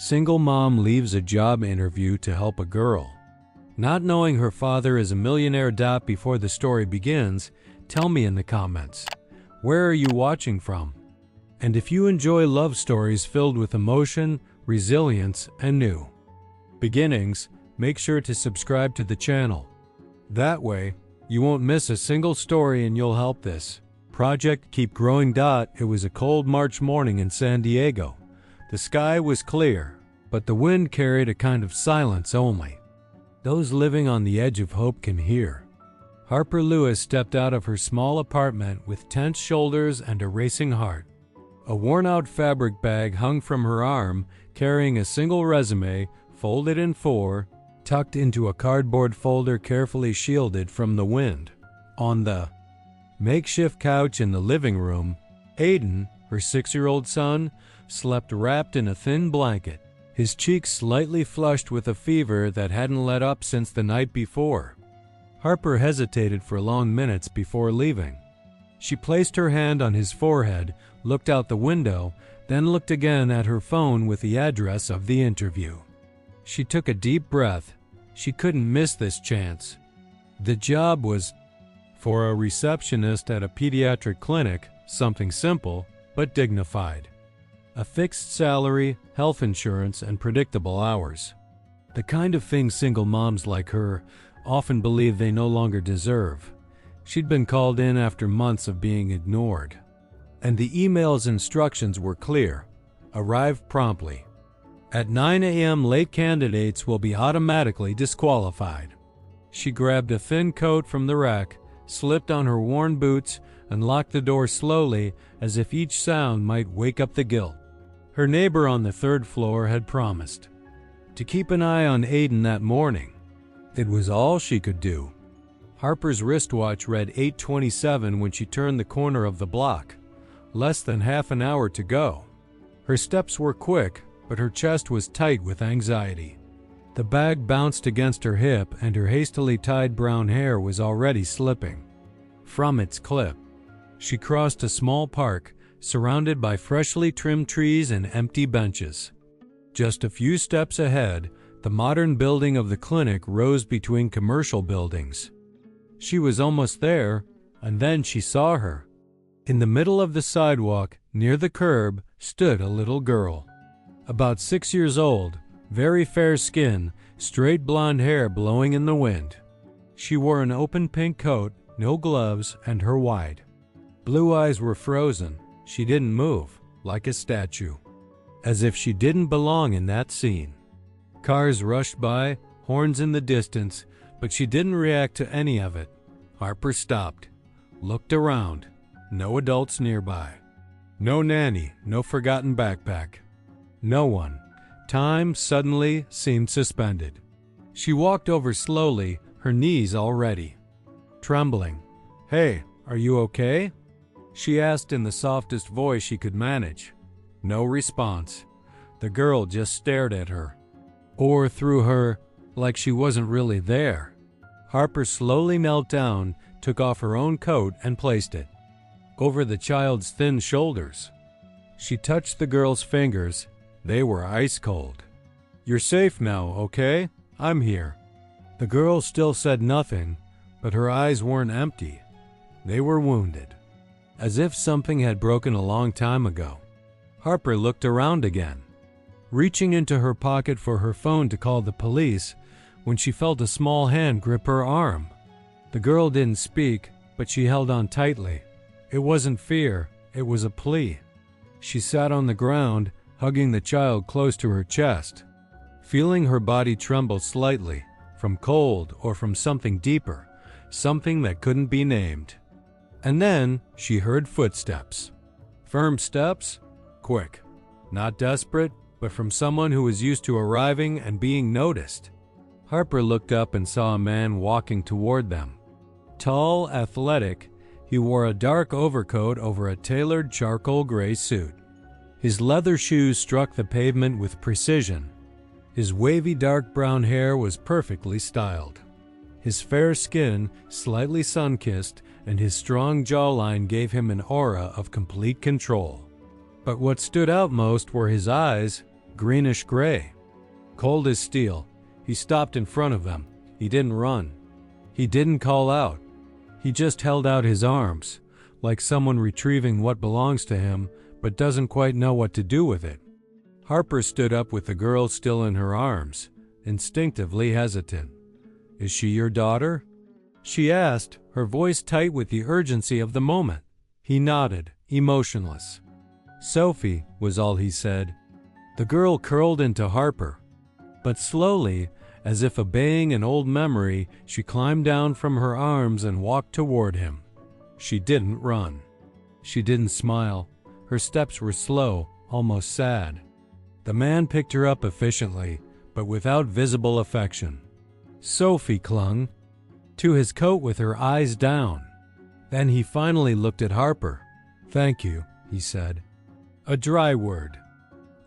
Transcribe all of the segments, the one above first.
Single mom leaves a job interview to help a girl. Not knowing her father is a millionaire. Before the story begins, tell me in the comments, where are you watching from? And if you enjoy love stories filled with emotion, resilience, and new beginnings, make sure to subscribe to the channel. That way, you won't miss a single story and you'll help this project keep growing. It was a cold March morning in San Diego. The sky was clear, but the wind carried a kind of silence only those living on the edge of hope can hear. Harper Lewis stepped out of her small apartment with tense shoulders and a racing heart. A worn-out fabric bag hung from her arm, carrying a single resume, folded in four, tucked into a cardboard folder carefully shielded from the wind. On the makeshift couch in the living room, Aiden, her 6-year-old son, slept wrapped in a thin blanket, his cheeks slightly flushed with a fever that hadn't let up since the night before. Harper hesitated for long minutes before leaving. She placed her hand on his forehead, looked out the window, then looked again at her phone with the address of the interview. She took a deep breath. She couldn't miss this chance. The job was for a receptionist at a pediatric clinic, something simple but dignified. A fixed salary, health insurance, and predictable hours. The kind of thing single moms like her often believe they no longer deserve. She'd been called in after months of being ignored. And the email's instructions were clear. Arrive promptly. At 9 a.m. late candidates will be automatically disqualified. She grabbed a thin coat from the rack, slipped on her worn boots, and locked the door slowly as if each sound might wake up the guilt. Her neighbor on the 3rd floor had promised to keep an eye on Aiden that morning. It was all she could do. Harper's wristwatch read 8:27 when she turned the corner of the block. Less than half an hour to go. Her steps were quick, but her chest was tight with anxiety. The bag bounced against her hip and her hastily tied brown hair was already slipping from its clip. She crossed a small park, surrounded by freshly trimmed trees and empty benches. Just a few steps ahead, the modern building of the clinic rose between commercial buildings. She was almost there, and then she saw her. In the middle of the sidewalk, near the curb, stood a little girl. About 6 years old, very fair skin, straight blonde hair blowing in the wind. She wore an open pink coat, no gloves, and her wide blue eyes were frozen. She didn't move, like a statue, as if she didn't belong in that scene. Cars rushed by, horns in the distance, but she didn't react to any of it. Harper stopped, looked around. No adults nearby. No nanny, no forgotten backpack. No one. Time suddenly seemed suspended. She walked over slowly, her knees already trembling. "Hey, are you okay?" she asked in the softest voice she could manage. No response. The girl just stared at her. Or through her, like she wasn't really there. Harper slowly knelt down, took off her own coat and placed it over the child's thin shoulders. She touched the girl's fingers. They were ice cold. "You're safe now, okay? I'm here." The girl still said nothing, but her eyes weren't empty. They were wounded, as if something had broken a long time ago. Harper looked around again, reaching into her pocket for her phone to call the police when she felt a small hand grip her arm. The girl didn't speak, but she held on tightly. It wasn't fear, it was a plea. She sat on the ground, hugging the child close to her chest, feeling her body tremble slightly, from cold or from something deeper, something that couldn't be named. And then she heard footsteps. Firm steps, quick, not desperate, but from someone who was used to arriving and being noticed. Harper looked up and saw a man walking toward them. Tall, athletic, he wore a dark overcoat over a tailored charcoal gray suit. His leather shoes struck the pavement with precision. His wavy dark brown hair was perfectly styled. His fair skin, slightly sun-kissed, and his strong jawline gave him an aura of complete control. But what stood out most were his eyes, greenish gray. Cold as steel, he stopped in front of them. He didn't run. He didn't call out. He just held out his arms, like someone retrieving what belongs to him but doesn't quite know what to do with it. Harper stood up with the girl still in her arms, instinctively hesitant. "Is she your daughter?" she asked, her voice tight with the urgency of the moment. He nodded, emotionless. "Sophie," was all he said. The girl curled into Harper. But slowly, as if obeying an old memory, she climbed down from her arms and walked toward him. She didn't run. She didn't smile. Her steps were slow, almost sad. The man picked her up efficiently, but without visible affection. Sophie clung to his coat with her eyes down. Then he finally looked at Harper. "Thank you," he said. A dry word.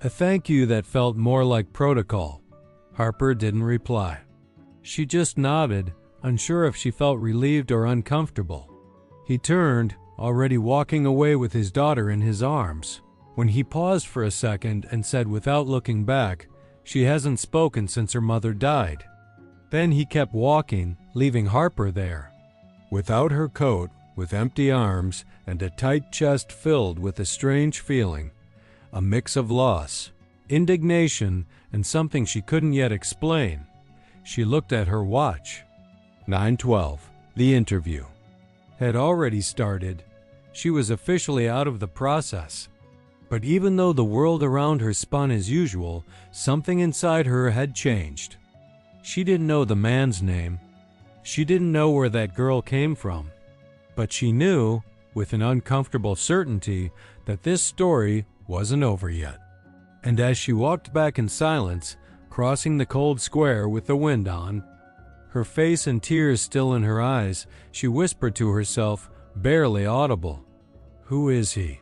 A thank you that felt more like protocol. Harper didn't reply. She just nodded, unsure if she felt relieved or uncomfortable. He turned, already walking away with his daughter in his arms, when he paused for a second and said without looking back, "She hasn't spoken since her mother died." Then he kept walking, leaving Harper there, without her coat, with empty arms and a tight chest filled with a strange feeling, a mix of loss, indignation, and something she couldn't yet explain. She looked at her watch. 9:12. The interview had already started. She was officially out of the process. But even though the world around her spun as usual, something inside her had changed. She didn't know the man's name. She didn't know where that girl came from. But she knew, with an uncomfortable certainty, that this story wasn't over yet. And as she walked back in silence, crossing the cold square with the wind on, her face and tears still in her eyes, she whispered to herself, barely audible, "Who is he?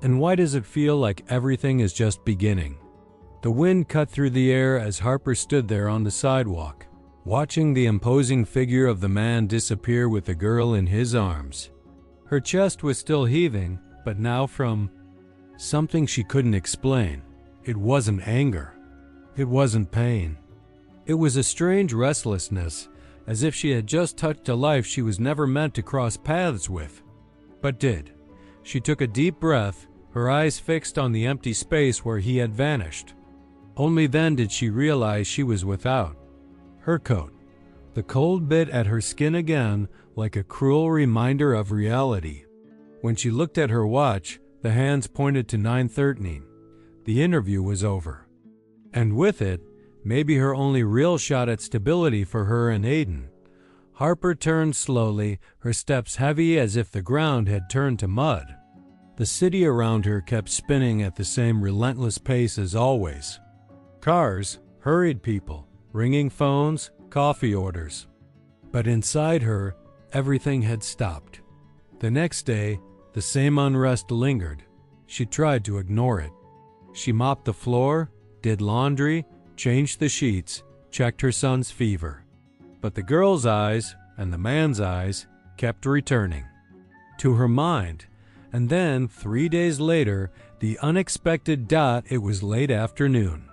And why does it feel like everything is just beginning?" The wind cut through the air as Harper stood there on the sidewalk, watching the imposing figure of the man disappear with the girl in his arms. Her chest was still heaving, but now from something she couldn't explain. It wasn't anger. It wasn't pain. It was a strange restlessness, as if she had just touched a life she was never meant to cross paths with, but did. She took a deep breath, her eyes fixed on the empty space where he had vanished. Only then did she realize she was without her coat. The cold bit at her skin again, like a cruel reminder of reality. When she looked at her watch, the hands pointed to 9:13. The interview was over. And with it, maybe her only real shot at stability for her and Aiden. Harper turned slowly, her steps heavy as if the ground had turned to mud. The city around her kept spinning at the same relentless pace as always. Cars, hurried people, ringing phones, coffee orders. But inside her, everything had stopped. The next day, the same unrest lingered. She tried to ignore it. She mopped the floor, did laundry, changed the sheets, checked her son's fever. But the girl's eyes, and the man's eyes, kept returning to her mind. And then, 3 days later, the unexpected dot, it was late afternoon.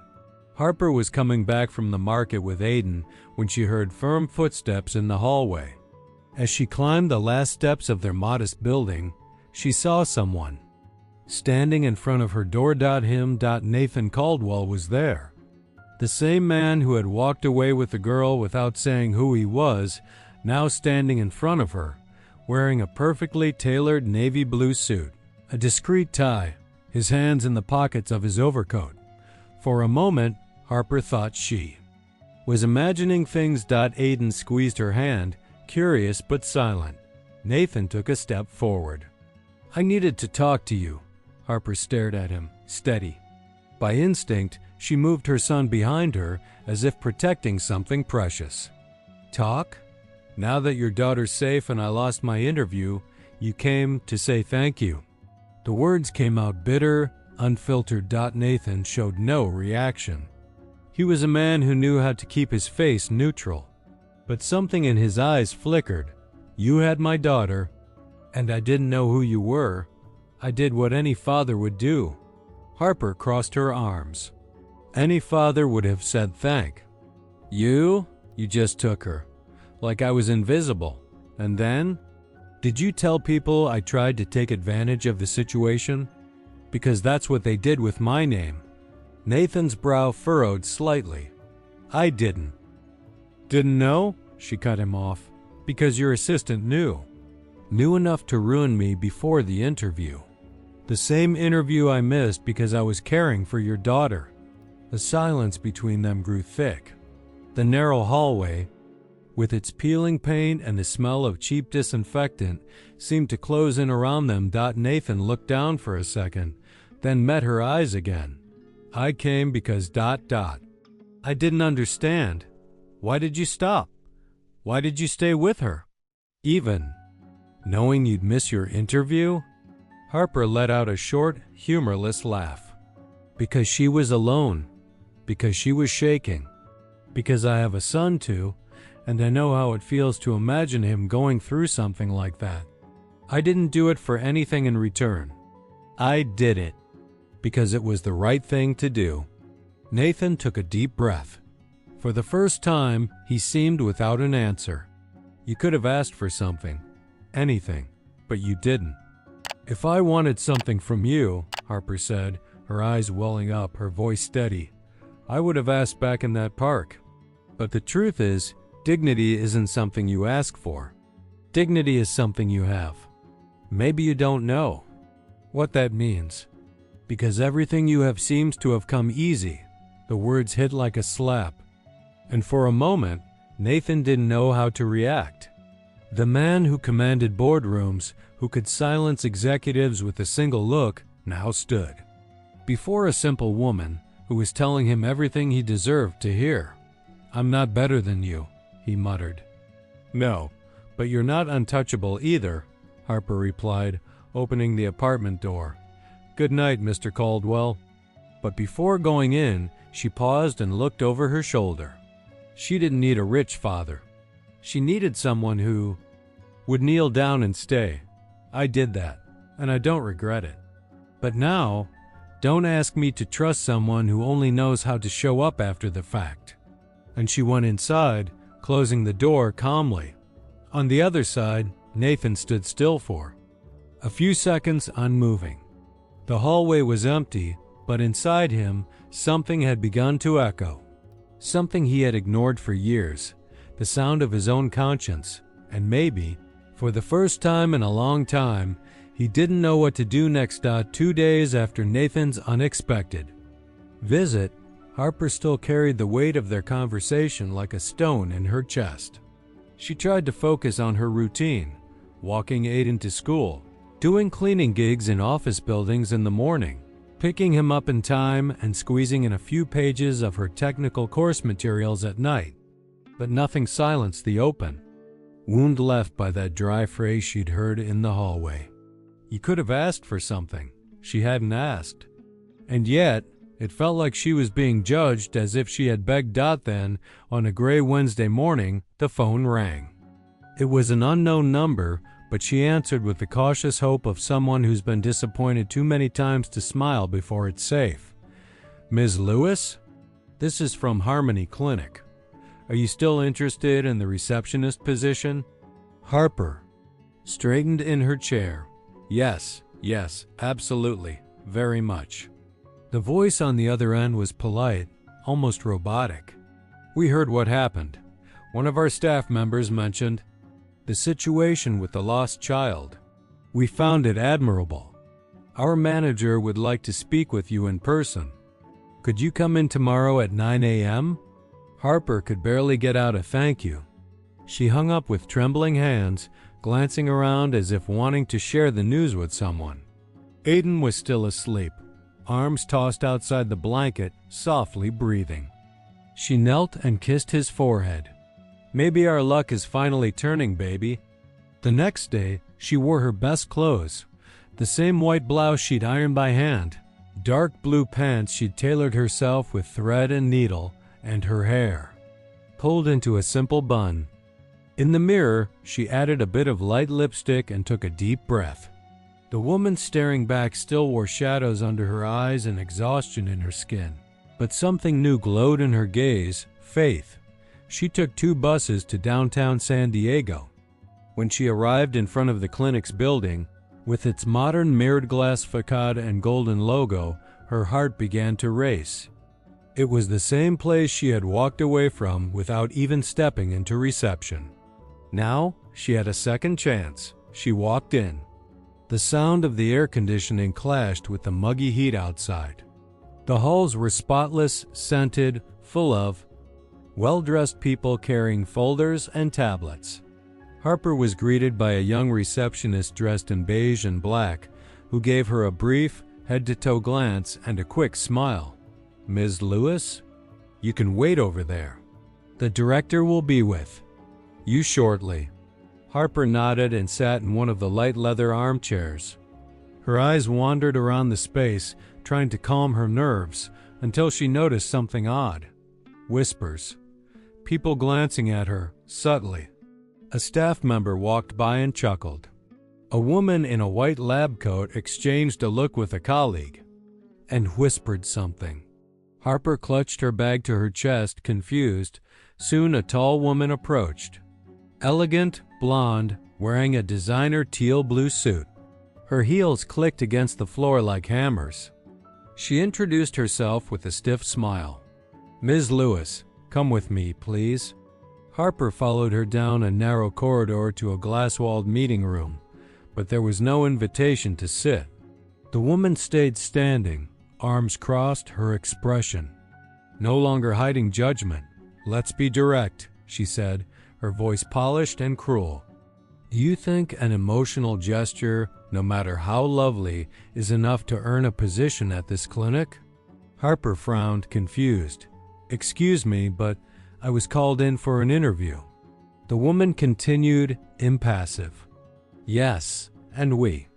Harper was coming back from the market with Aiden when she heard firm footsteps in the hallway. As she climbed the last steps of their modest building, she saw someone. Standing in front of her door. Him. Nathan Caldwell was there. The same man who had walked away with the girl without saying who he was, now standing in front of her, wearing a perfectly tailored navy blue suit, a discreet tie, his hands in the pockets of his overcoat. For a moment, Harper thought she was imagining things. Aiden squeezed her hand, curious but silent. Nathan took a step forward. "I needed to talk to you." Harper stared at him, steady. By instinct, she moved her son behind her, as if protecting something precious. "Talk? Now that your daughter's safe and I lost my interview, you came to say thank you." The words came out bitter, unfiltered. Nathan showed no reaction. He was a man who knew how to keep his face neutral. But something in his eyes flickered. "You had my daughter, and I didn't know who you were. I did what any father would do." Harper crossed her arms. Any father would have said thank. You just took her. Like I was invisible. And then? Did you tell people I tried to take advantage of the situation? Because that's what they did with my name. Nathan's brow furrowed slightly. I didn't. Didn't know? She cut him off. Because your assistant knew. Knew enough to ruin me before the interview. The same interview I missed because I was caring for your daughter. The silence between them grew thick. The narrow hallway, with its peeling paint and the smell of cheap disinfectant, seemed to close in around them. Nathan looked down for a second, then met her eyes again. I came because ... I didn't understand. Why did you stop? Why did you stay with her? Even knowing you'd miss your interview? Harper let out a short, humorless laugh. Because she was alone. Because she was shaking. Because I have a son too, and I know how it feels to imagine him going through something like that. I didn't do it for anything in return. I did it because it was the right thing to do. Nathan took a deep breath. For the first time, he seemed without an answer. You could have asked for something, anything, but you didn't. If I wanted something from you, Harper said, her eyes welling up, her voice steady, I would have asked back in that park. But the truth is, dignity isn't something you ask for. Dignity is something you have. Maybe you don't know what that means. Because everything you have seems to have come easy. The words hit like a slap. And for a moment, Nathan didn't know how to react. The man who commanded boardrooms, who could silence executives with a single look, now stood before a simple woman who was telling him everything he deserved to hear. I'm not better than you, he muttered. No, but you're not untouchable either, Harper replied, opening the apartment door. Good night, Mr. Caldwell. But before going in, she paused and looked over her shoulder. She didn't need a rich father. She needed someone who would kneel down and stay. I did that, and I don't regret it. But now, don't ask me to trust someone who only knows how to show up after the fact. And she went inside, closing the door calmly. On the other side, Nathan stood still for a few seconds, unmoving. The hallway was empty, but inside him, something had begun to echo. Something he had ignored for years, the sound of his own conscience, and maybe, for the first time in a long time, he didn't know what to do next. 2 days after Nathan's unexpected visit, Harper still carried the weight of their conversation like a stone in her chest. She tried to focus on her routine, walking Aiden to school, doing cleaning gigs in office buildings in the morning, picking him up in time and squeezing in a few pages of her technical course materials at night. But nothing silenced the open wound left by that dry phrase she'd heard in the hallway. You could have asked for something. She hadn't asked. And yet, it felt like she was being judged as if she had begged. Then, on a gray Wednesday morning, the phone rang. It was an unknown number, but she answered with the cautious hope of someone who's been disappointed too many times to smile before it's safe. Ms. Lewis? This is from Harmony Clinic. Are you still interested in the receptionist position? Harper straightened in her chair. Yes, absolutely, very much. The voice on the other end was polite, almost robotic. We heard what happened. One of our staff members mentioned the situation with the lost child. We found it admirable. Our manager would like to speak with you in person. Could you come in tomorrow at 9 a.m.? Harper could barely get out a thank you. She hung up with trembling hands, glancing around as if wanting to share the news with someone. Aiden was still asleep, arms tossed outside the blanket, softly breathing. She knelt and kissed his forehead. Maybe our luck is finally turning, baby. The next day, she wore her best clothes, the same white blouse she'd ironed by hand, dark blue pants she'd tailored herself with thread and needle, and her hair pulled into a simple bun. In the mirror, she added a bit of light lipstick and took a deep breath. The woman staring back still wore shadows under her eyes and exhaustion in her skin. But something new glowed in her gaze: faith. She took 2 buses to downtown San Diego. When she arrived in front of the clinic's building, with its modern mirrored glass facade and golden logo, her heart began to race. It was the same place she had walked away from without even stepping into reception. Now, she had a second chance. She walked in. The sound of the air conditioning clashed with the muggy heat outside. The halls were spotless, scented, full of well-dressed people carrying folders and tablets. Harper was greeted by a young receptionist dressed in beige and black, who gave her a brief, head-to-toe glance and a quick smile. "Ms. Lewis? You can wait over there. The director will be with you shortly." Harper nodded and sat in one of the light leather armchairs. Her eyes wandered around the space, trying to calm her nerves, until she noticed something odd. Whispers. People glancing at her, subtly. A staff member walked by and chuckled. A woman in a white lab coat exchanged a look with a colleague and whispered something. Harper clutched her bag to her chest, confused. Soon a tall woman approached. Elegant, blonde, wearing a designer teal blue suit. Her heels clicked against the floor like hammers. She introduced herself with a stiff smile. "Ms. Lewis, come with me, please." Harper followed her down a narrow corridor to a glass-walled meeting room, but there was no invitation to sit. The woman stayed standing, arms crossed, her expression no longer hiding judgment. "Let's be direct," she said, her voice polished and cruel. "You think an emotional gesture, no matter how lovely, is enough to earn a position at this clinic?" Harper frowned, confused. "Excuse me, but I was called in for an interview." The woman continued, impassive. "Yes, and we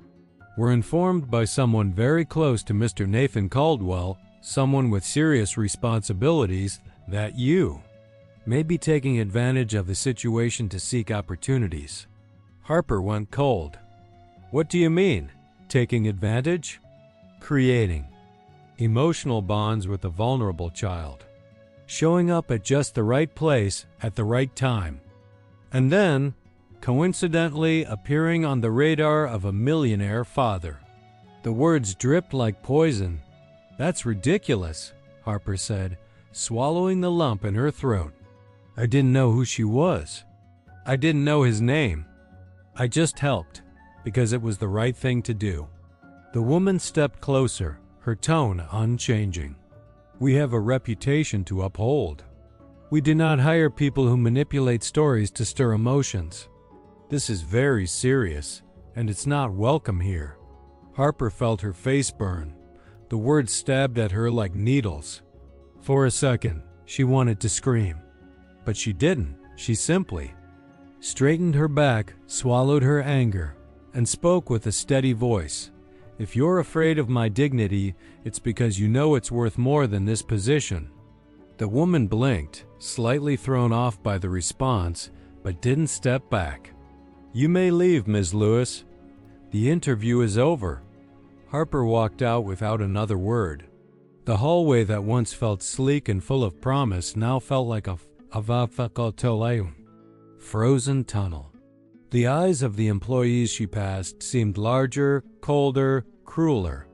were informed by someone very close to Mr. Nathan Caldwell, someone with serious responsibilities, that you may be taking advantage of the situation to seek opportunities." Harper went cold. "What do you mean? Taking advantage?" "Creating emotional bonds with a vulnerable child. Showing up at just the right place at the right time. And then, coincidentally, appearing on the radar of a millionaire father." The words dripped like poison. "That's ridiculous," Harper said, swallowing the lump in her throat. "I didn't know who she was. I didn't know his name. I just helped, because it was the right thing to do." The woman stepped closer, her tone unchanging. "We have a reputation to uphold. We do not hire people who manipulate stories to stir emotions. This is very serious, and it's not welcome here." Harper felt her face burn. The words stabbed at her like needles. For a second, she wanted to scream. But she didn't. She simply straightened her back, swallowed her anger, and spoke with a steady voice. "If you're afraid of my dignity, it's because you know it's worth more than this position." The woman blinked, slightly thrown off by the response, but didn't step back. "You may leave, Ms. Lewis. The interview is over." Harper walked out without another word. The hallway that once felt sleek and full of promise now felt like a frozen tunnel. The eyes of the employees she passed seemed larger, colder, crueler.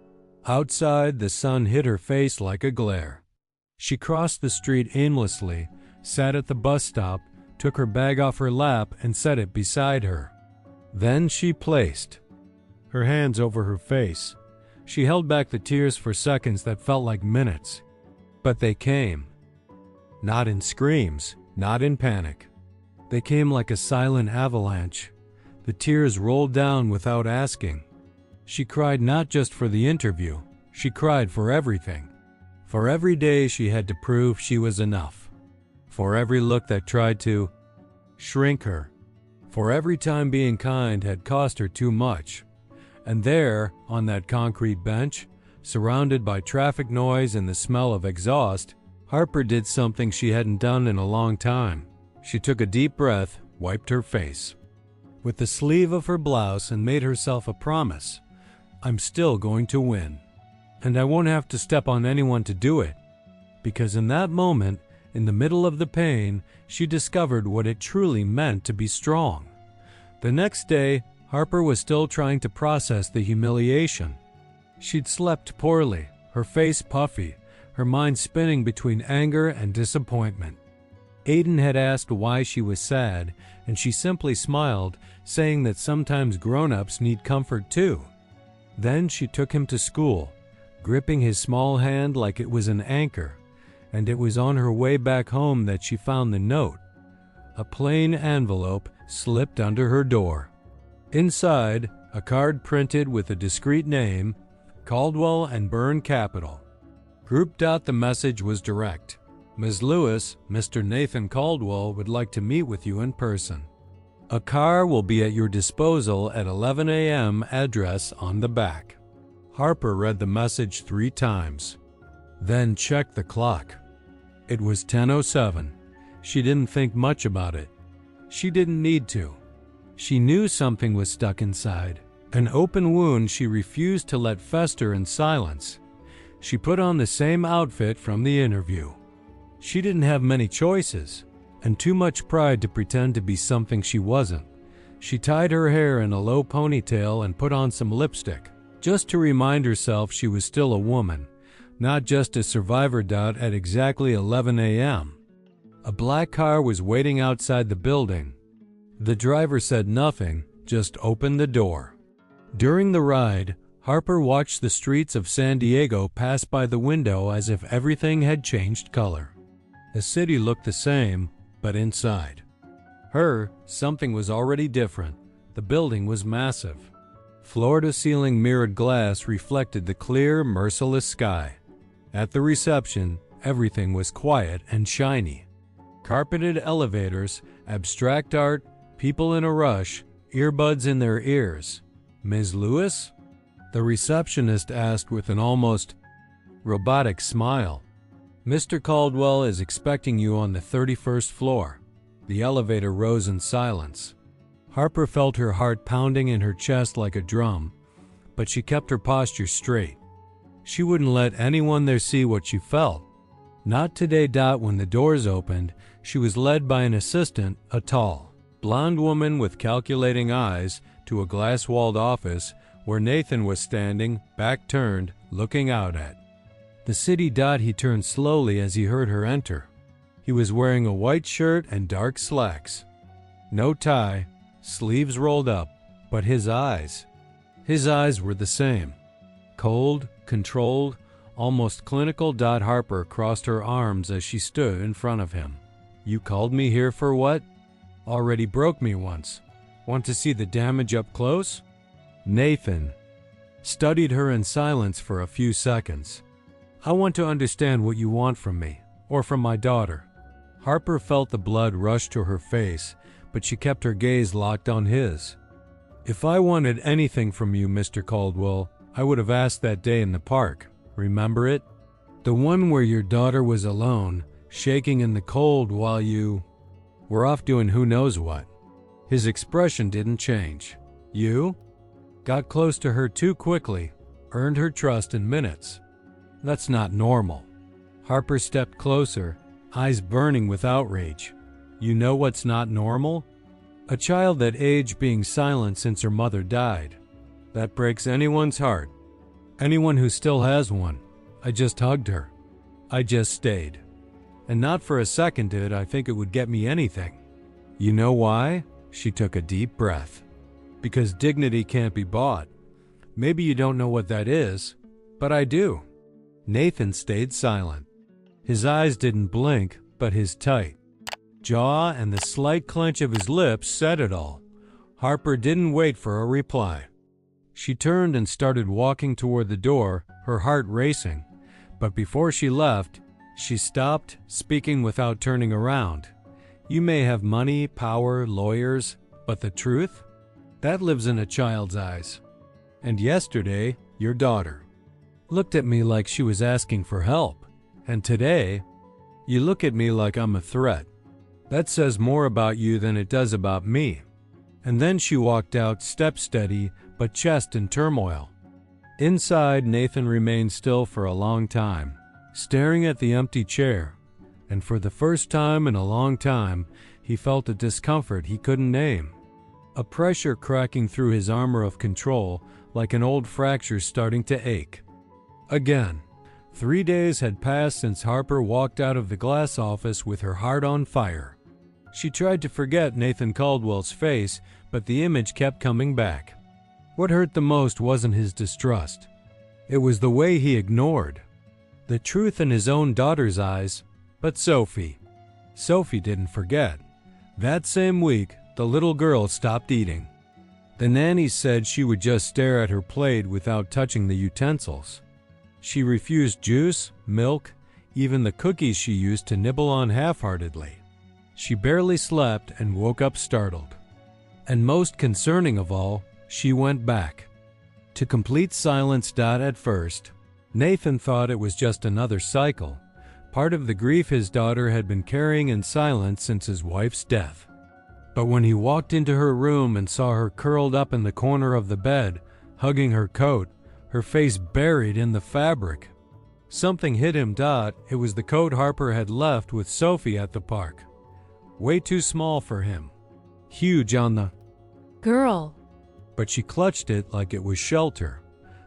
Outside, the sun hit her face like a glare. She crossed the street aimlessly, sat at the bus stop, took her bag off her lap, and set it beside her. Then she placed her hands over her face. She held back the tears for seconds that felt like minutes. But they came. Not in screams, not in panic. They came like a silent avalanche. The tears rolled down without asking. She cried not just for the interview, she cried for everything. For every day she had to prove she was enough. For every look that tried to shrink her. For every time being kind had cost her too much. And there, on that concrete bench, surrounded by traffic noise and the smell of exhaust, Harper did something she hadn't done in a long time. She took a deep breath, wiped her face with the sleeve of her blouse, and made herself a promise. "I'm still going to win. And I won't have to step on anyone to do it. because in that moment, in the middle of the pain, she discovered what it truly meant to be strong. The next day, Harper was still trying to process the humiliation. She'd slept poorly, her face puffy, her mind spinning between anger and disappointment. Aiden had asked why she was sad, and she simply smiled, saying that sometimes grown-ups need comfort too. Then she took him to school, gripping his small hand like it was an anchor, and it was on her way back home that she found the note. A plain envelope slipped under her door. Inside, a card printed with a discreet name, Caldwell and Byrne Capital. The message was direct. Ms. Lewis, Mr. Nathan Caldwell would like to meet with you in person. A car will be at your disposal at 11 a.m. address on the back. Harper read the message 3 times, then checked the clock. It was 10:07. She didn't think much about it. She didn't need to. She knew something was stuck inside, an open wound she refused to let fester in silence. She put on the same outfit from the interview. She didn't have many choices, and too much pride to pretend to be something she wasn't. She tied her hair in a low ponytail and put on some lipstick, just to remind herself she was still a woman, not just a survivor. At exactly 11 a.m., a black car was waiting outside the building. The driver said nothing, just opened the door. During the ride, Harper watched the streets of San Diego pass by the window as if everything had changed color. The city looked the same, but inside something was already different. The building was massive. Floor-to-ceiling mirrored glass reflected the clear, merciless sky. At the reception, everything was quiet and shiny. Carpeted elevators, abstract art, people in a rush, earbuds in their ears. Ms. Lewis? The receptionist asked with an almost robotic smile. Mr. Caldwell is expecting you on the 31st floor. The elevator rose in silence. Harper felt her heart pounding in her chest like a drum, but she kept her posture straight. She wouldn't let anyone there see what she felt. Not today. When the doors opened, she was led by an assistant, a tall, blonde woman with calculating eyes, to a glass-walled office where Nathan was standing, back turned, looking out at the city. He turned slowly as he heard her enter. He was wearing a white shirt and dark slacks. No tie, sleeves rolled up, but his eyes were the same. Cold, controlled, almost clinical. Harper crossed her arms as she stood in front of him. You called me here for what? Already broke me once. Want to see the damage up close? Nathan studied her in silence for a few seconds. I want to understand what you want from me, or from my daughter. Harper felt the blood rush to her face, but she kept her gaze locked on his. If I wanted anything from you, Mr. Caldwell, I would have asked that day in the park. Remember it? The one where your daughter was alone, shaking in the cold while you were off doing who knows what. His expression didn't change. You got close to her too quickly, earned her trust in minutes. That's not normal. Harper stepped closer, eyes burning with outrage. You know what's not normal? A child that age being silent since her mother died. That breaks anyone's heart. Anyone who still has one. I just hugged her. I just stayed. And not for a second did I think it would get me anything. You know why? She took a deep breath. Because dignity can't be bought. Maybe you don't know what that is, but I do. Nathan stayed silent. His eyes didn't blink, but his tight jaw and the slight clench of his lips said it all. Harper didn't wait for a reply. She turned and started walking toward the door, her heart racing. But before she left, she stopped, speaking without turning around. You may have money, power, lawyers, but the truth? That lives in a child's eyes. And yesterday, your daughter looked at me like she was asking for help. And today, you look at me like I'm a threat. That says more about you than it does about me. And then she walked out, step steady, but chest in turmoil. Inside, Nathan remained still for a long time, staring at the empty chair, and for the first time in a long time, he felt a discomfort he couldn't name. A pressure cracking through his armor of control, like an old fracture starting to ache. Again. 3 days had passed since Harper walked out of the glass office with her heart on fire. She tried to forget Nathan Caldwell's face, but the image kept coming back. What hurt the most wasn't his distrust. It was the way he ignored the truth in his own daughter's eyes. But Sophie didn't forget. That same week, the little girl stopped eating. The nanny said she would just stare at her plate without touching the utensils. She refused juice, milk, even the cookies she used to nibble on half-heartedly. She barely slept and woke up startled. And most concerning of all, she went back to complete silence. At first, Nathan thought it was just another cycle, part of the grief his daughter had been carrying in silence since his wife's death. But when he walked into her room and saw her curled up in the corner of the bed, hugging her coat, her face buried in the fabric, something hit him. It was the coat Harper had left with Sophie at the park. Way too small for him. Huge on the girl. But she clutched it like it was shelter.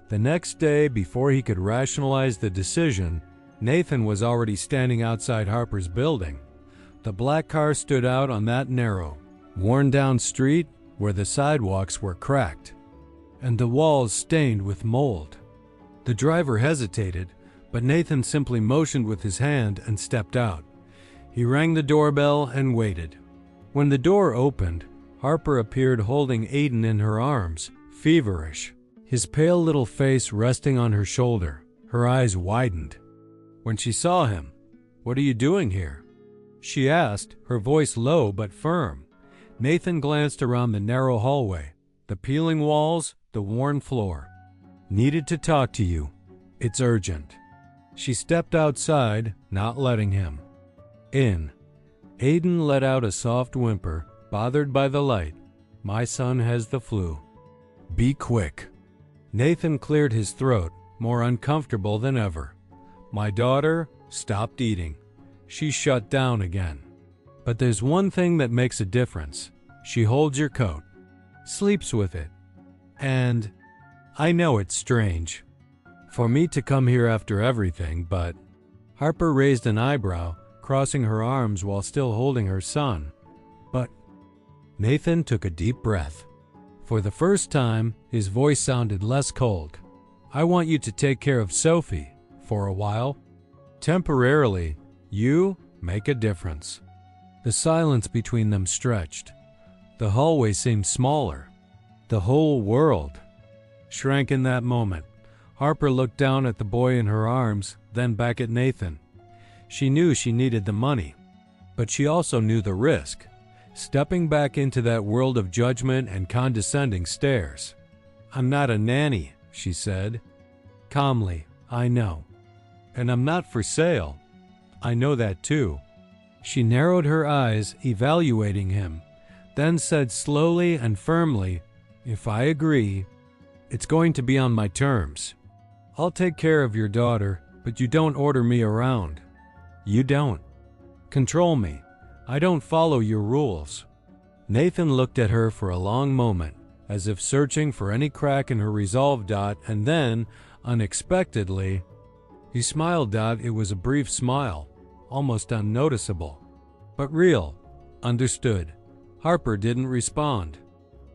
The next day, before he could rationalize the decision, Nathan was already standing outside Harper's building. The black car stood out on that narrow, worn-down street where the sidewalks were cracked and the walls stained with mold. The driver hesitated, but Nathan simply motioned with his hand and stepped out. He rang the doorbell and waited. When the door opened, Harper appeared holding Aiden in her arms, feverish, his pale little face resting on her shoulder. Her eyes widened. When she saw him, "What are you doing here?" she asked, her voice low but firm. Nathan glanced around the narrow hallway, the peeling walls, the worn floor. "Needed to talk to you. It's urgent." She stepped outside, not letting him in. Aiden let out a soft whimper, bothered by the light. "My son has the flu. Be quick." Nathan cleared his throat, more uncomfortable than ever. "My daughter stopped eating. She shut down again. But there's one thing that makes a difference. She holds your coat, sleeps with it. And I know it's strange for me to come here after everything, but..." Harper raised an eyebrow, crossing her arms while still holding her son. "But..." Nathan took a deep breath. For the first time, his voice sounded less cold. "I want you to take care of Sophie for a while. Temporarily, you make a difference." The silence between them stretched. The hallway seemed smaller. The whole world shrank in that moment. Harper looked down at the boy in her arms, then back at Nathan. She knew she needed the money, but she also knew the risk, stepping back into that world of judgment and condescending stares. "I'm not a nanny," she said calmly. "I know. And I'm not for sale. I know that too." She narrowed her eyes, evaluating him, then said slowly and firmly, "If I agree, it's going to be on my terms. I'll take care of your daughter, but you don't order me around. You don't control me. I don't follow your rules." Nathan looked at her for a long moment, as if searching for any crack in her resolve. And then, unexpectedly, he smiled. It was a brief smile, almost unnoticeable, but real. Understood. Harper didn't respond.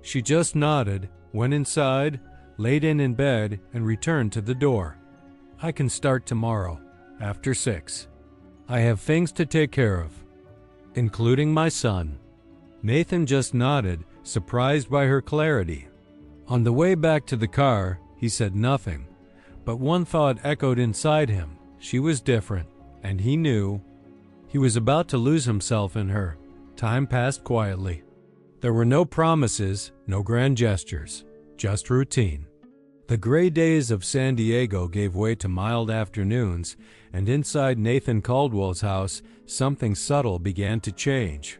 She just nodded, went inside, laid in bed, and returned to the door. "I can start tomorrow, after 6. I have things to take care of, including my son." Nathan just nodded, surprised by her clarity. On the way back to the car, he said nothing, but one thought echoed inside him. She was different, and he knew. He was about to lose himself in her. Time passed quietly. There were no promises, no grand gestures, just routine. The gray days of San Diego gave way to mild afternoons, and inside Nathan Caldwell's house, something subtle began to change.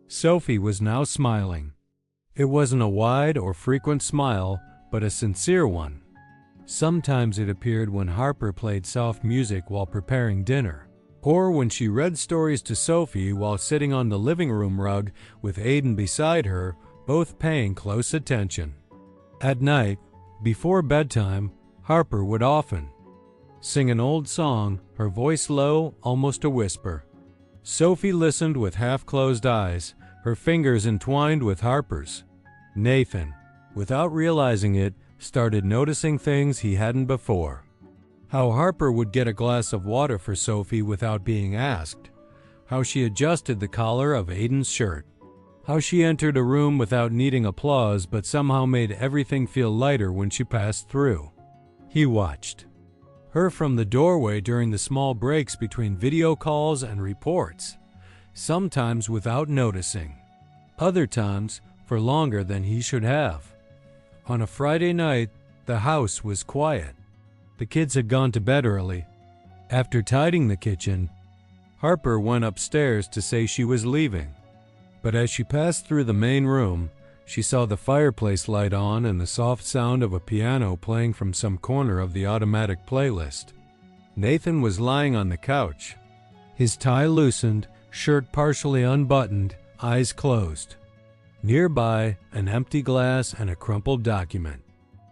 Sophie was now smiling. It wasn't a wide or frequent smile, but a sincere one. Sometimes it appeared when Harper played soft music while preparing dinner, or when she read stories to Sophie while sitting on the living room rug with Aiden beside her, both paying close attention. At night, before bedtime, Harper would often sing an old song, her voice low, almost a whisper. Sophie listened with half-closed eyes, her fingers entwined with Harper's. Nathan, without realizing it, started noticing things he hadn't before. How Harper would get a glass of water for Sophie without being asked. How she adjusted the collar of Aiden's shirt. How she entered a room without needing applause but somehow made everything feel lighter when she passed through. He watched her from the doorway during the small breaks between video calls and reports, sometimes without noticing, other times for longer than he should have. On a Friday night, the house was quiet. The kids had gone to bed early. After tidying the kitchen, Harper went upstairs to say she was leaving. But as she passed through the main room, she saw the fireplace light on and the soft sound of a piano playing from some corner of the automatic playlist. Nathan was lying on the couch, his tie loosened, shirt partially unbuttoned, eyes closed. Nearby, an empty glass and a crumpled document.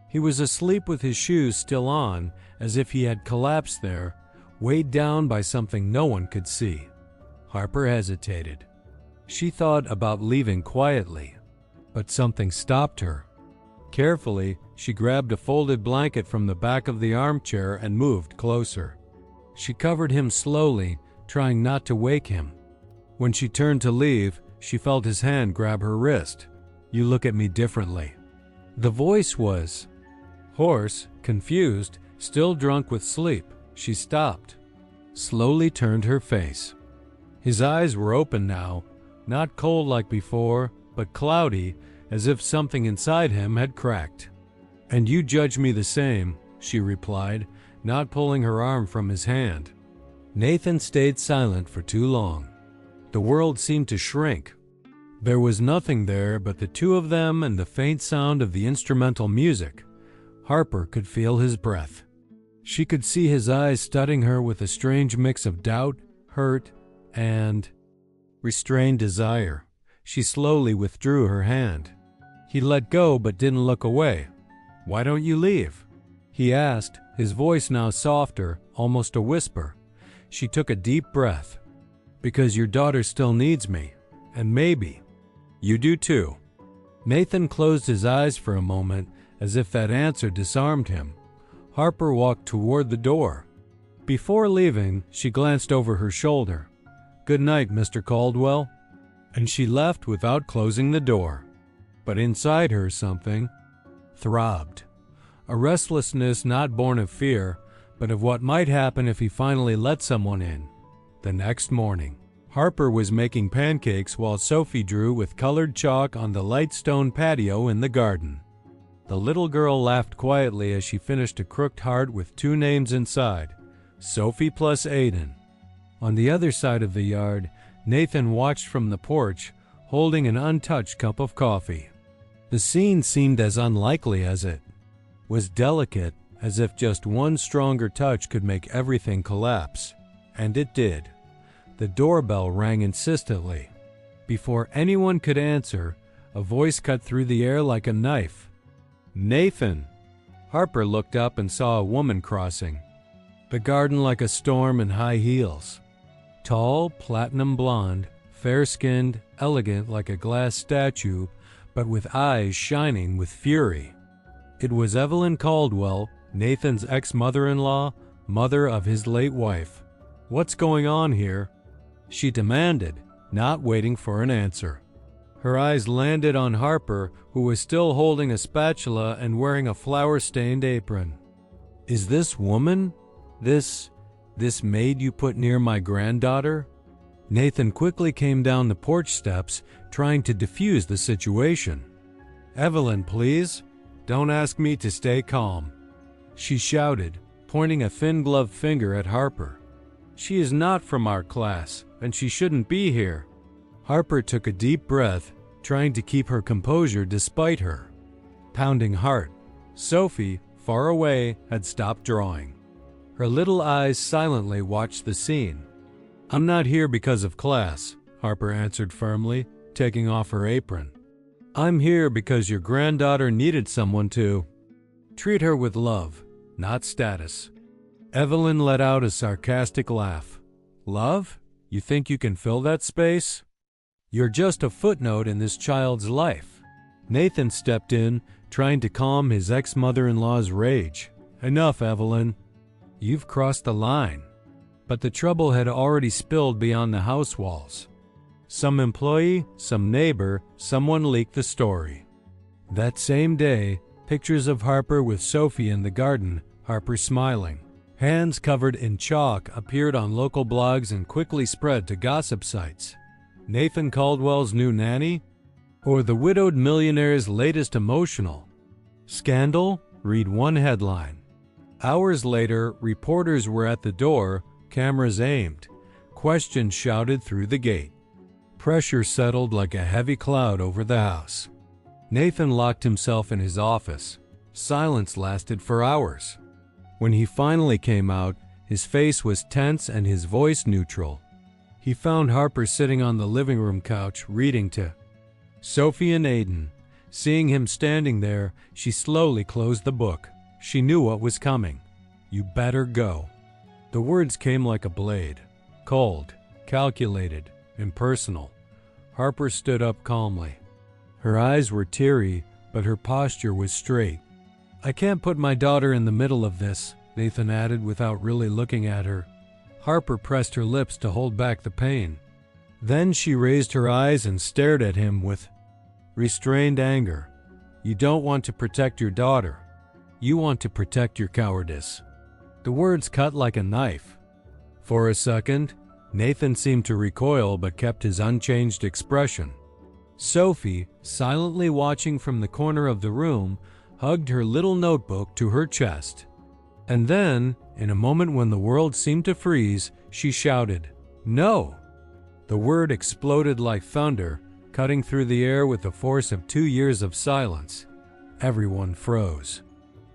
He was asleep with his shoes still on, as if he had collapsed there, weighed down by something no one could see. Harper hesitated. She thought about leaving quietly, but something stopped her. Carefully, she grabbed a folded blanket from the back of the armchair and moved closer. She covered him slowly, trying not to wake him. When she turned to leave, she felt his hand grab her wrist. "You look at me differently." The voice was hoarse, confused, still drunk with sleep. She stopped, slowly turned her face. His eyes were open now, not cold like before, but cloudy, as if something inside him had cracked. "And you judge me the same," she replied, not pulling her arm from his hand. Nathan stayed silent for too long. The world seemed to shrink. There was nothing there but the two of them and the faint sound of the instrumental music. Harper could feel his breath. She could see his eyes studying her with a strange mix of doubt, hurt, and restrained desire. She slowly withdrew her hand. He let go but didn't look away. "Why don't you leave?" he asked, his voice now softer, almost a whisper. She took a deep breath. "Because your daughter still needs me, and maybe you do too." Nathan closed his eyes for a moment, as if that answer disarmed him. Harper walked toward the door. Before leaving, she glanced over her shoulder. "Good night, Mr. Caldwell." And she left without closing the door. But inside her something throbbed. A restlessness not born of fear, but of what might happen if he finally let someone in. The next morning, Harper was making pancakes while Sophie drew with colored chalk on the light stone patio in the garden. The little girl laughed quietly as she finished a crooked heart with two names inside, Sophie plus Aiden. On the other side of the yard, Nathan watched from the porch, holding an untouched cup of coffee. The scene seemed as unlikely as it was delicate, as if just one stronger touch could make everything collapse. And it did. The doorbell rang insistently. Before anyone could answer, a voice cut through the air like a knife. "Nathan!" Harper looked up and saw a woman crossing the garden like a storm in high heels. Tall, platinum blonde, fair-skinned, elegant like a glass statue, but with eyes shining with fury. It was Evelyn Caldwell, Nathan's ex-mother-in-law, mother of his late wife. "What's going on here?" she demanded, not waiting for an answer. Her eyes landed on Harper, who was still holding a spatula and wearing a flour-stained apron. "Is this woman, this maid you put near my granddaughter?" Nathan quickly came down the porch steps, trying to defuse the situation. "Evelyn, please. Don't ask me to stay calm," she shouted, pointing a thin-gloved finger at Harper. "She is not from our class, and she shouldn't be here." Harper took a deep breath, trying to keep her composure despite her pounding heart. Sophie, far away, had stopped drawing. Her little eyes silently watched the scene. "I'm not here because of class," Harper answered firmly, taking off her apron. "I'm here because your granddaughter needed someone to treat her with love, not status." Evelyn let out a sarcastic laugh. "Love? You think you can fill that space? You're just a footnote in this child's life." Nathan stepped in, trying to calm his ex-mother-in-law's rage. "Enough, Evelyn. You've crossed the line." But the trouble had already spilled beyond the house walls. Some employee, some neighbor, someone leaked the story. That same day, pictures of Harper with Sophie in the garden, Harper smiling, hands covered in chalk, appeared on local blogs and quickly spread to gossip sites. Nathan Caldwell's new nanny? Or the widowed millionaire's latest emotional scandal? Read one headline. Hours later, reporters were at the door, cameras aimed, questions shouted through the gate. Pressure settled like a heavy cloud over the house. Nathan locked himself in his office. Silence lasted for hours. When he finally came out, his face was tense and his voice neutral. He found Harper sitting on the living room couch, reading to Sophie and Aiden. Seeing him standing there, she slowly closed the book. She knew what was coming. "You better go." The words came like a blade. Cold, calculated, impersonal. Harper stood up calmly. Her eyes were teary, but her posture was straight. "I can't put my daughter in the middle of this," Nathan added without really looking at her. Harper pressed her lips to hold back the pain. Then she raised her eyes and stared at him with restrained anger. "You don't want to protect your daughter. You want to protect your cowardice." The words cut like a knife. For a second, Nathan seemed to recoil but kept his unchanged expression. Sophie, silently watching from the corner of the room, hugged her little notebook to her chest. And then, in a moment when the world seemed to freeze, she shouted, "No!" The word exploded like thunder, cutting through the air with the force of 2 years of silence. Everyone froze.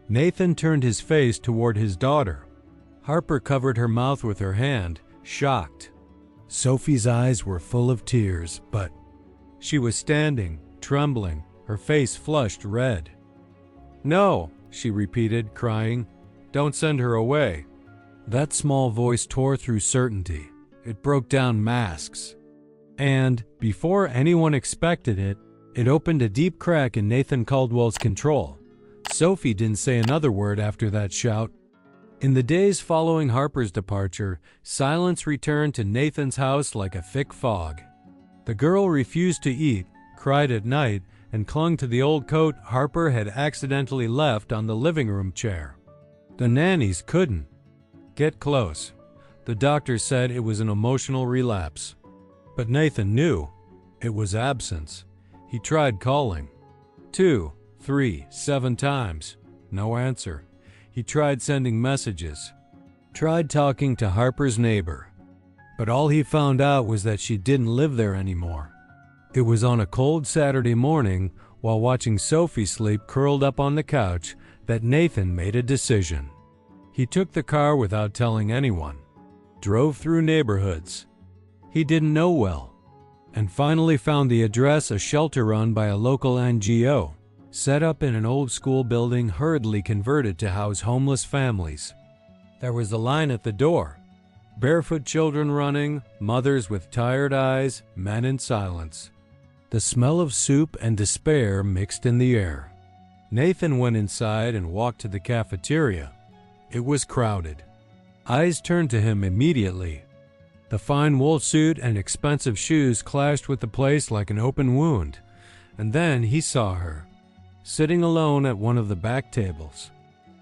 Nathan turned his face toward his daughter. Harper covered her mouth with her hand, shocked. Sophie's eyes were full of tears, but she was standing, trembling, her face flushed red. "No," she repeated, crying. "Don't send her away." That small voice tore through certainty. It broke down masks. And, before anyone expected it, it opened a deep crack in Nathan Caldwell's control. Sophie didn't say another word after that shout. In the days following Harper's departure, silence returned to Nathan's house like a thick fog. The girl refused to eat, cried at night, and clung to the old coat Harper had accidentally left on the living room chair. The nannies couldn't get close. The doctor said it was an emotional relapse. But Nathan knew it was absence. He tried calling 2, 3, 7 times. No answer. He tried sending messages. Tried talking to Harper's neighbor. But all he found out was that she didn't live there anymore. It was on a cold Saturday morning, while watching Sophie sleep curled up on the couch, that Nathan made a decision. He took the car without telling anyone, drove through neighborhoods he didn't know well, and finally found the address, a shelter run by a local NGO, set up in an old school building hurriedly converted to house homeless families. There was a line at the door. Barefoot children running, mothers with tired eyes, men in silence. The smell of soup and despair mixed in the air. Nathan went inside and walked to the cafeteria. It was crowded. Eyes turned to him immediately. The fine wool suit and expensive shoes clashed with the place like an open wound. And then he saw her, sitting alone at one of the back tables.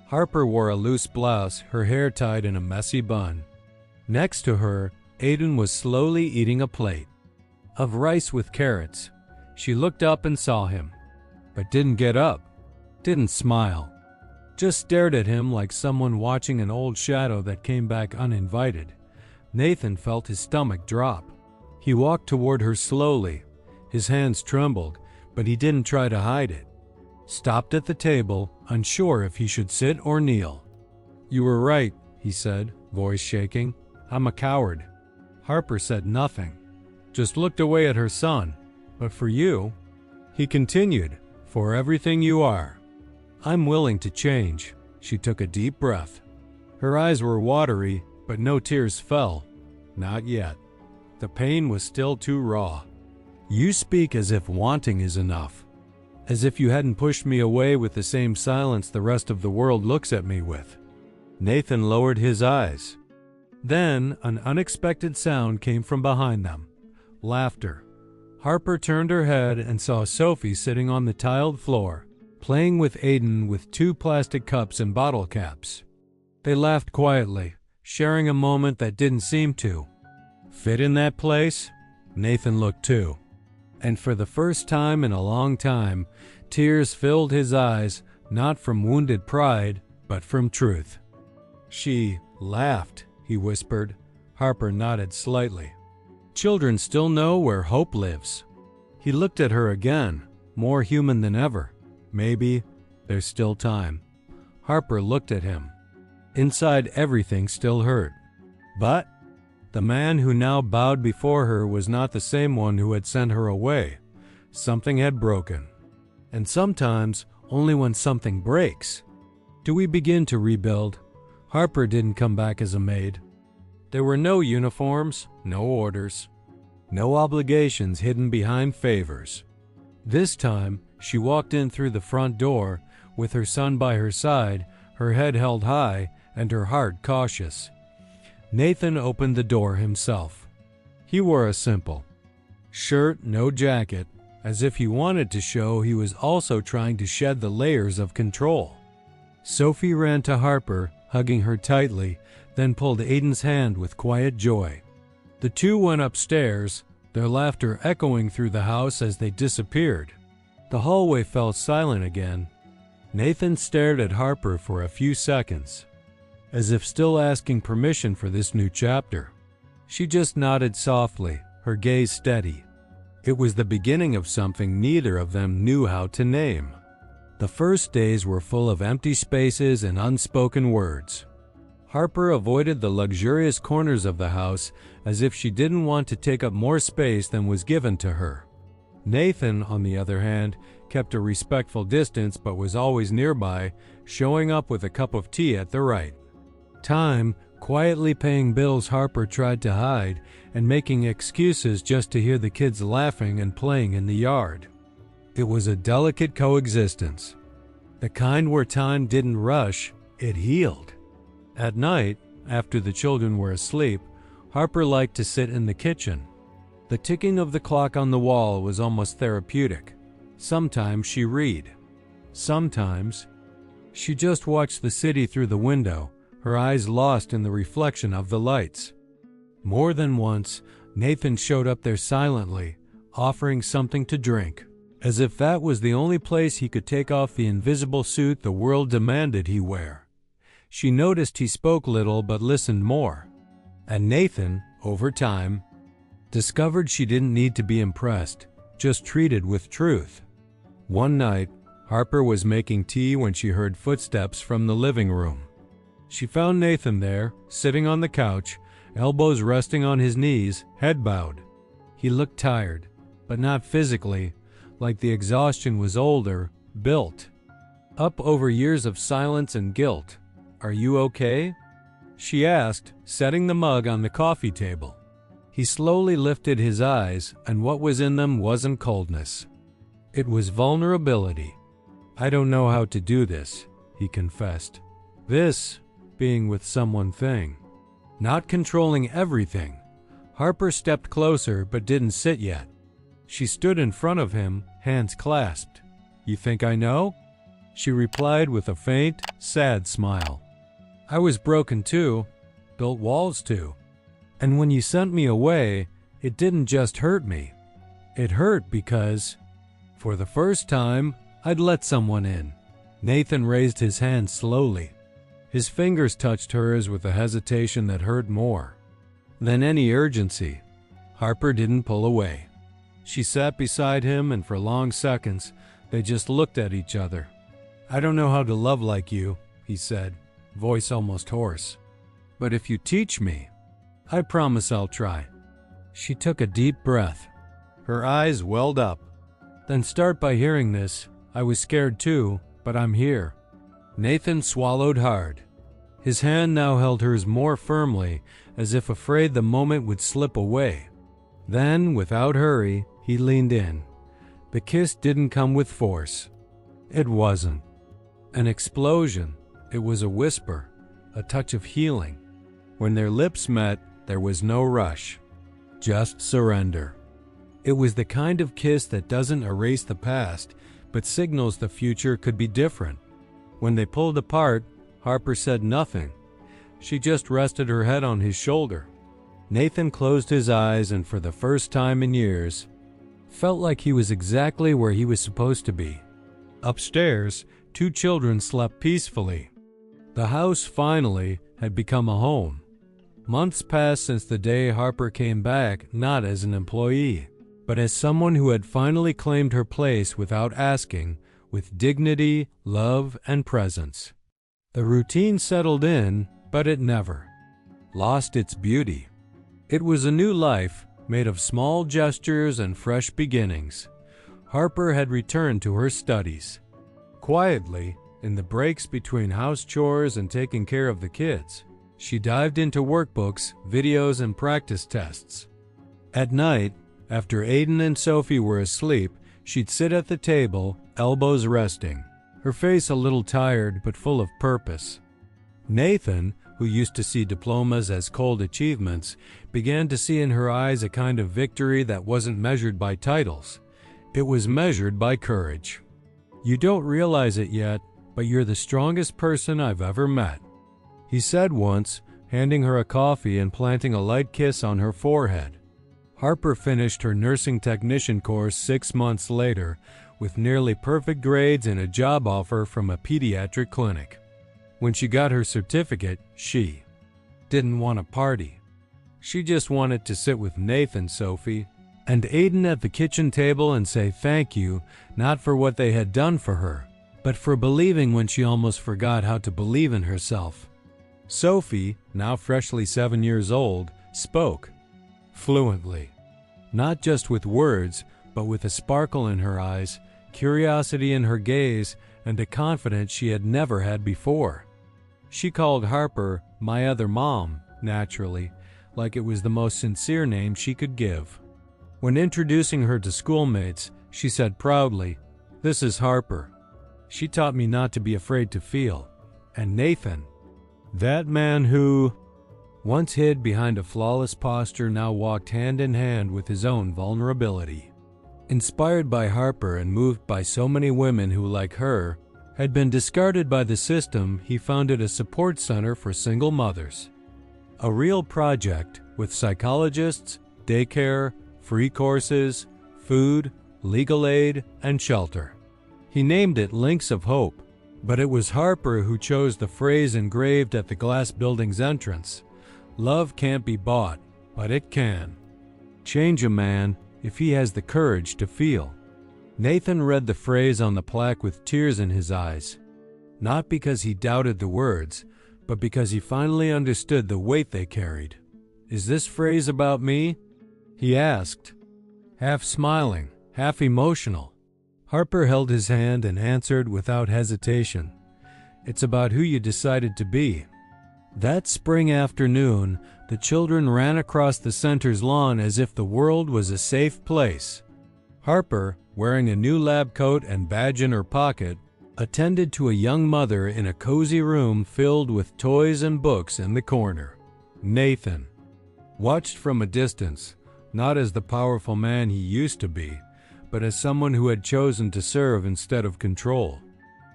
Harper wore a loose blouse, her hair tied in a messy bun. Next to her, Aiden was slowly eating a plate of rice with carrots. She looked up and saw him, but didn't get up, didn't smile, just stared at him like someone watching an old shadow that came back uninvited. Nathan felt his stomach drop. He walked toward her slowly. His hands trembled, but he didn't try to hide it. Stopped at the table, unsure if he should sit or kneel. "You were right," he said, voice shaking. "I'm a coward." Harper said nothing, just looked away at her son. "But for you," he continued, "for everything you are, I'm willing to change." She took a deep breath. Her eyes were watery, but no tears fell. Not yet. The pain was still too raw. "You speak as if wanting is enough. As if you hadn't pushed me away with the same silence the rest of the world looks at me with." Nathan lowered his eyes. Then an unexpected sound came from behind them. Laughter. Harper turned her head and saw Sophie sitting on the tiled floor, playing with Aiden with 2 plastic cups and bottle caps. They laughed quietly, sharing a moment that didn't seem to fit in that place. Nathan looked too. And for the first time in a long time, tears filled his eyes, not from wounded pride, but from truth. "She laughed," he whispered. Harper nodded slightly. "Children still know where hope lives." He looked at her again, more human than ever. "Maybe there's still time." Harper looked at him. Inside, everything still hurt. But the man who now bowed before her was not the same one who had sent her away. Something had broken. And sometimes, only when something breaks, do we begin to rebuild. Harper didn't come back as a maid. There were no uniforms, no orders, no obligations hidden behind favors. This time, she walked in through the front door, with her son by her side, her head held high, and her heart cautious. Nathan opened the door himself. He wore a simple shirt, no jacket, as if he wanted to show he was also trying to shed the layers of control. Sophie ran to Harper, hugging her tightly, then pulled Aiden's hand with quiet joy. The two went upstairs, their laughter echoing through the house as they disappeared. The hallway fell silent again. Nathan stared at Harper for a few seconds, as if still asking permission for this new chapter. She just nodded softly, her gaze steady. It was the beginning of something neither of them knew how to name. The first days were full of empty spaces and unspoken words. Harper avoided the luxurious corners of the house as if she didn't want to take up more space than was given to her. Nathan, on the other hand, kept a respectful distance but was always nearby, showing up with a cup of tea at the right time, quietly paying bills Harper tried to hide, and making excuses just to hear the kids laughing and playing in the yard. It was a delicate coexistence, the kind where time didn't rush, it healed. At night, after the children were asleep, Harper liked to sit in the kitchen. The ticking of the clock on the wall was almost therapeutic. Sometimes she read. Sometimes she just watched the city through the window, her eyes lost in the reflection of the lights. More than once, Nathan showed up there silently, offering something to drink, as if that was the only place he could take off the invisible suit the world demanded he wear. She noticed he spoke little but listened more. And Nathan, over time, discovered she didn't need to be impressed, just treated with truth. One night, Harper was making tea when she heard footsteps from the living room. She found Nathan there, sitting on the couch, elbows resting on his knees, head bowed. He looked tired, but not physically, like the exhaustion was older, built up over years of silence and guilt. "Are you okay?" she asked, setting the mug on the coffee table. He slowly lifted his eyes, and what was in them wasn't coldness. It was vulnerability. "I don't know how to do this," he confessed. This being with someone thing, not controlling everything. Harper stepped closer but didn't sit yet. She stood in front of him, hands clasped. "You think I know?" She replied with a faint, sad smile. "I was broken too, built walls too. And when you sent me away, it didn't just hurt me. It hurt because, for the first time, I'd let someone in." Nathan raised his hand slowly. His fingers touched hers with a hesitation that hurt more than any urgency. Harper didn't pull away. She sat beside him, and for long seconds, they just looked at each other. "I don't know how to love like you," he said, voice almost hoarse. "But if you teach me, I promise I'll try." She took a deep breath. Her eyes welled up. "Then start by hearing this. I was scared too, but I'm here." Nathan swallowed hard. His hand now held hers more firmly, as if afraid the moment would slip away. Then, without hurry, he leaned in. The kiss didn't come with force. It wasn't an explosion. It was a whisper, a touch of healing. When their lips met, there was no rush, just surrender. It was the kind of kiss that doesn't erase the past, but signals the future could be different. When they pulled apart, Harper said nothing. She just rested her head on his shoulder. Nathan closed his eyes and for the first time in years, felt like he was exactly where he was supposed to be. Upstairs, 2 children slept peacefully. The house finally had become a home. Months passed since the day Harper came back, not as an employee, but as someone who had finally claimed her place without asking, with dignity, love, and presence. The routine settled in, but it never lost its beauty. It was a new life, made of small gestures and fresh beginnings. Harper had returned to her studies. Quietly, in the breaks between house chores and taking care of the kids, she dived into workbooks, videos, and practice tests. At night, after Aiden and Sophie were asleep, she'd sit at the table, elbows resting, her face a little tired but full of purpose. Nathan, who used to see diplomas as cold achievements, began to see in her eyes a kind of victory that wasn't measured by titles. It was measured by courage. "You don't realize it yet, but you're the strongest person I've ever met," he said once, handing her a coffee and planting a light kiss on her forehead. Harper finished her nursing technician course 6 months later with nearly perfect grades and a job offer from a pediatric clinic. When she got her certificate, she didn't want a party. She just wanted to sit with Nathan, Sophie, and Aiden at the kitchen table and say thank you, not for what they had done for her, but for believing when she almost forgot how to believe in herself. Sophie, now freshly 7 years old, spoke fluently, not just with words, but with a sparkle in her eyes, curiosity in her gaze, and a confidence she had never had before. She called Harper my other mom, naturally, like it was the most sincere name she could give. When introducing her to schoolmates, she said proudly, "This is Harper. She taught me not to be afraid to feel." And Nathan, that man who once hid behind a flawless posture, now walked hand in hand with his own vulnerability. Inspired by Harper and moved by so many women who, like her, had been discarded by the system, he founded a support center for single mothers. A real project with psychologists, daycare, free courses, food, legal aid, and shelter. He named it Links of Hope, but it was Harper who chose the phrase engraved at the glass building's entrance. "Love can't be bought, but it can change a man if he has the courage to feel." Nathan read the phrase on the plaque with tears in his eyes, not because he doubted the words, but because he finally understood the weight they carried. "Is this phrase about me?" he asked, half smiling, half emotional. Harper held his hand and answered without hesitation, "It's about who you decided to be." That spring afternoon, the children ran across the center's lawn as if the world was a safe place. Harper, wearing a new lab coat and badge in her pocket, attended to a young mother in a cozy room filled with toys and books in the corner. Nathan watched from a distance, not as the powerful man he used to be, but as someone who had chosen to serve instead of control.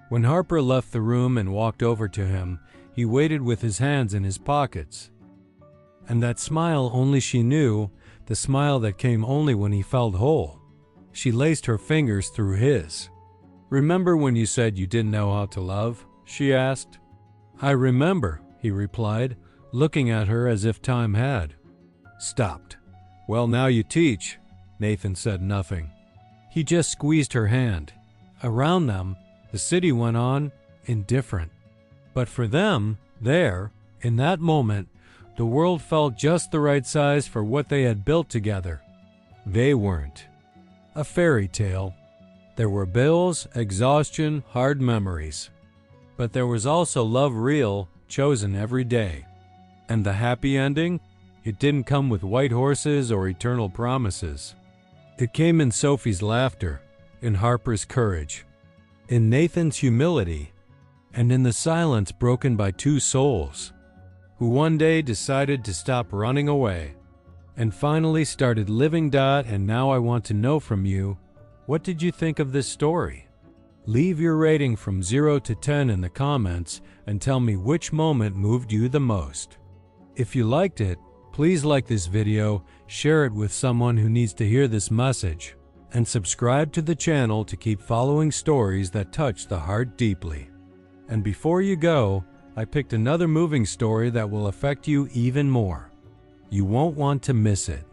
When Harper left the room and walked over to him, he waited with his hands in his pockets. And that smile only she knew, the smile that came only when he felt whole. She laced her fingers through his. "Remember when you said you didn't know how to love?" she asked. "I remember," he replied, looking at her as if time had stopped. "Well, now you teach." Nathan said nothing. He just squeezed her hand. Around them, The city went on, indifferent. But for them, there, in that moment, the world felt just the right size for what they had built together. They weren't a fairy tale. There were bills, exhaustion, hard memories. But there was also love real, chosen every day. And the happy ending? It didn't come with white horses or eternal promises. It came in Sophie's laughter, in Harper's courage, in Nathan's humility, and in the silence broken by two souls who one day decided to stop running away and finally started living. And now I want to know from you, what did you think of this story? Leave your rating from 0 to 10 in the comments and tell me which moment moved you the most. If you liked it, please like this video, share it with someone who needs to hear this message, and subscribe to the channel to keep following stories that touch the heart deeply. And before you go, I picked another moving story that will affect you even more. You won't want to miss it.